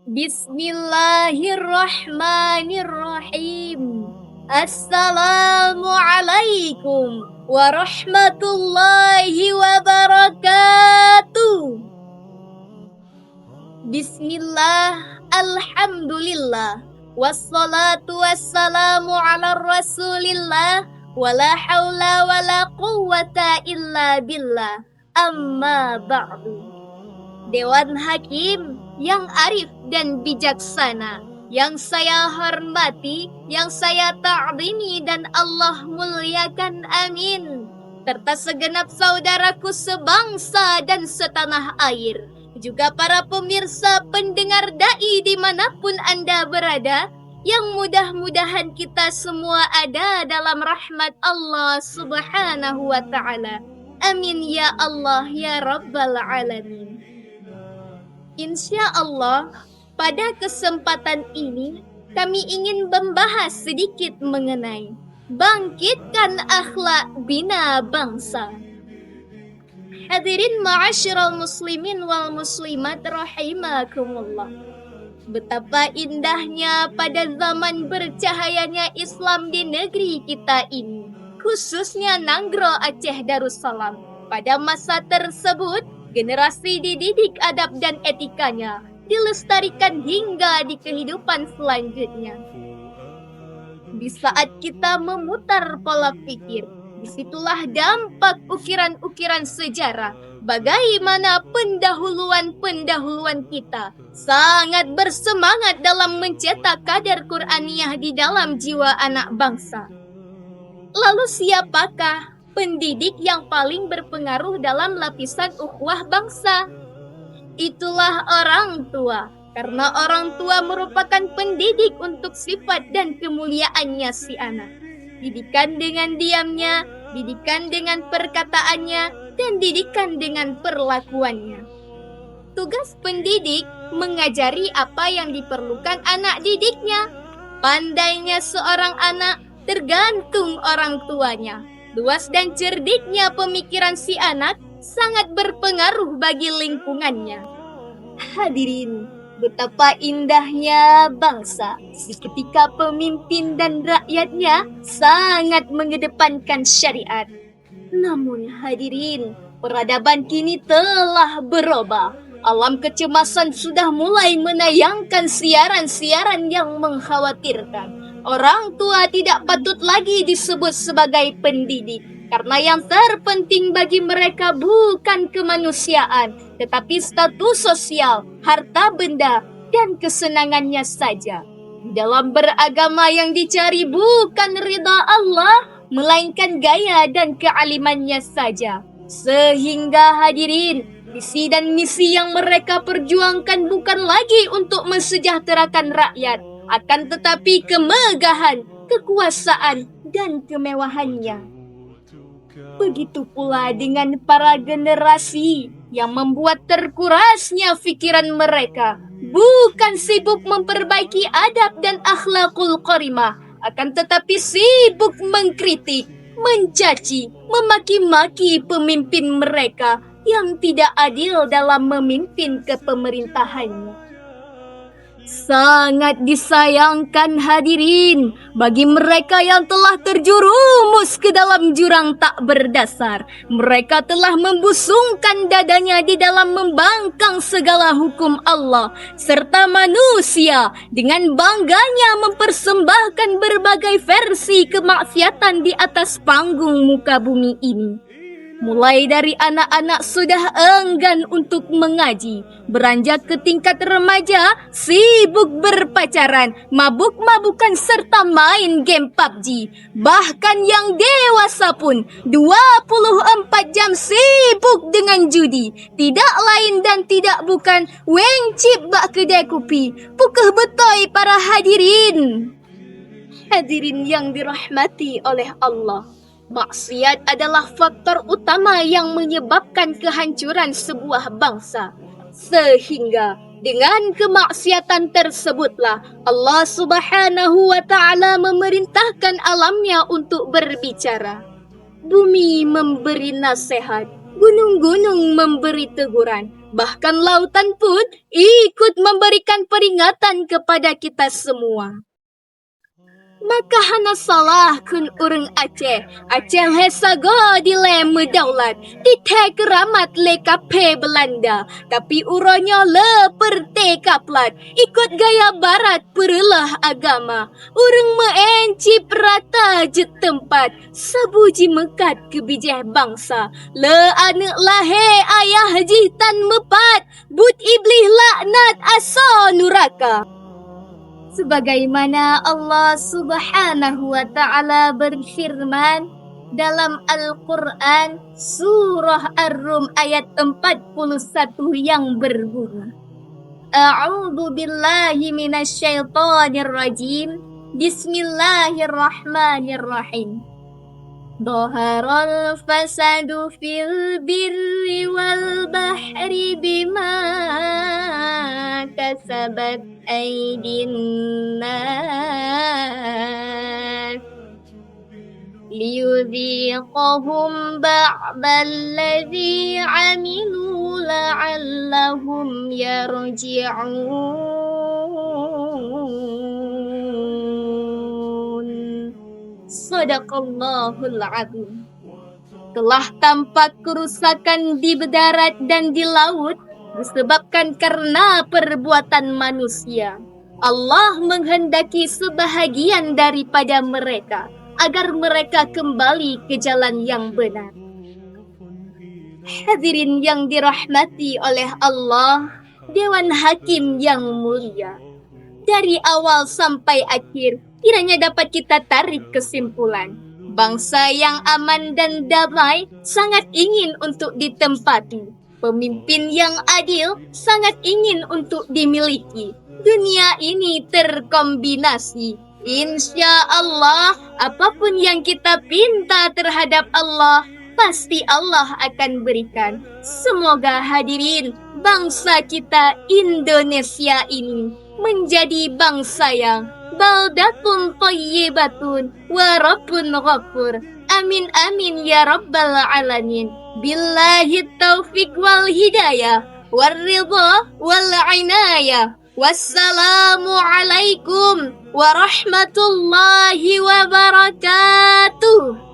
Bismillahirrahmanirrahim. Assalamualaikum warahmatullahi wabarakatuh. Bismillah, alhamdulillah, wassalatu wassalamu ala rasulillah, wala hawla wala quwwata illa billah, amma ba'du. Dewan Hakim yang arif dan bijaksana, yang saya hormati, yang saya ta'zimi dan Allah muliakan, amin. Serta segenap saudaraku sebangsa dan setanah air, juga para pemirsa pendengar dai dimanapun Anda berada, yang mudah-mudahan kita semua ada dalam rahmat Allah subhanahu wa ta'ala. Amin ya Allah ya Rabbal Alamin. Insya Allah, pada kesempatan ini kami ingin membahas sedikit mengenai bangkitkan akhlak bina bangsa. Hadirin ma'asyiral muslimin wal muslimat rahimakumullah. Betapa indahnya pada zaman bercahayanya Islam di negeri kita ini, khususnya Nanggro Aceh Darussalam. Pada masa tersebut, generasi dididik adab dan etikanya dilestarikan hingga di kehidupan selanjutnya. Di saat kita memutar pola pikir, disitulah dampak ukiran-ukiran sejarah bagaimana pendahuluan-pendahuluan kita sangat bersemangat dalam mencetak kadar Qur'aniyah di dalam jiwa anak bangsa. Lalu siapakah pendidik yang paling berpengaruh dalam lapisan ukhuwah bangsa? Itulah orang tua, karena orang tua merupakan pendidik untuk sifat dan kemuliaannya si anak. Didikan dengan diamnya, didikan dengan perkataannya, dan didikan dengan perlakuannya. Tugas pendidik mengajari apa yang diperlukan anak didiknya. Pandainya seorang anak tergantung orang tuanya. Luas dan cerdiknya pemikiran si anak sangat berpengaruh bagi lingkungannya. Hadirin, betapa indahnya bangsa ketika pemimpin dan rakyatnya sangat mengedepankan syariat. Namun hadirin, peradaban kini telah berubah. Alam kecemasan sudah mulai menayangkan siaran-siaran yang mengkhawatirkan. Orang tua tidak patut lagi disebut sebagai pendidik, karena yang terpenting bagi mereka bukan kemanusiaan, tetapi status sosial, harta benda, dan kesenangannya saja. Dalam beragama yang dicari bukan ridha Allah, melainkan gaya dan kealimannya saja. Sehingga hadirin, visi dan misi yang mereka perjuangkan bukan lagi untuk mensejahterakan rakyat, akan tetapi kemegahan, kekuasaan, dan kemewahannya. Begitu pula dengan para generasi yang membuat terkurasnya pikiran mereka, bukan sibuk memperbaiki adab dan akhlakul karimah, akan tetapi sibuk mengkritik, mencaci, memaki-maki pemimpin mereka yang tidak adil dalam memimpin kepemerintahannya. Sangat disayangkan hadirin bagi mereka yang telah terjerumus ke dalam jurang tak berdasar. Mereka telah membusungkan dadanya di dalam membangkang segala hukum Allah serta manusia dengan bangganya mempersembahkan berbagai versi kemaksiatan di atas panggung muka bumi ini. Mulai dari anak-anak sudah enggan untuk mengaji, beranjak ke tingkat remaja, sibuk berpacaran, mabuk-mabukan serta main game PUBG. Bahkan yang dewasa pun 24 jam sibuk dengan judi. Tidak lain dan tidak bukan weng cip bak kedai kopi. Pukeh betoi para hadirin. Hadirin yang dirahmati oleh Allah. Maksiat adalah faktor utama yang menyebabkan kehancuran sebuah bangsa. Sehingga dengan kemaksiatan tersebutlah Allah Subhanahu wa ta'ala memerintahkan alamnya untuk berbicara. Bumi memberi nasihat, Gunung-gunung memberi teguran. Bahkan lautan pun ikut memberikan peringatan kepada kita semua. Maka hana salah kun urang Aceh. Aceh le sago di le medaulat. Di te keramat le kape Belanda. Tapi uronya le perte kaplat. Ikut gaya barat perelah agama. Urang meencip rata je tempat. Sabuji mekat kebijah bangsa. Le anak lahe ayah jitan mepat. But iblis laknat asa nuraka. Sebagaimana Allah Subhanahu wa Ta'ala berfirman dalam Al-Quran Surah Ar-Rum ayat 41 yang berbunyi, A'udzu billahi minasyaitonir rajim. Bismillahirrahmanirrahim. Dhaharal fasadu fil birri wal bahri bima kasabat aydin nas liyudhiqahum ba'dalladzi 'amilu la'allahum yarji'un. Sadaqallahul azim. Telah tampak kerusakan di darat dan di laut disebabkan karena perbuatan manusia. Allah menghendaki sebahagian daripada mereka agar mereka kembali ke jalan yang benar. Hadirin yang dirahmati oleh Allah, Dewan Hakim yang mulia. Dari awal sampai akhir, kiranya dapat kita tarik kesimpulan. Bangsa yang aman dan damai sangat ingin untuk ditempati. Pemimpin yang adil sangat ingin untuk dimiliki. Dunia ini terkombinasi. Insya Allah, apapun yang kita pinta terhadap Allah, pasti Allah akan berikan. Semoga hadirin, bangsa kita Indonesia ini menjadi bangsa yang baldatun thayyibatun wa rabbun ghafur. Amin amin ya rabbal alamin. Billahi taufiq wal hidayah wal ridha wal inayah. Wassalamu alaikum warahmatullahi wabarakatuh.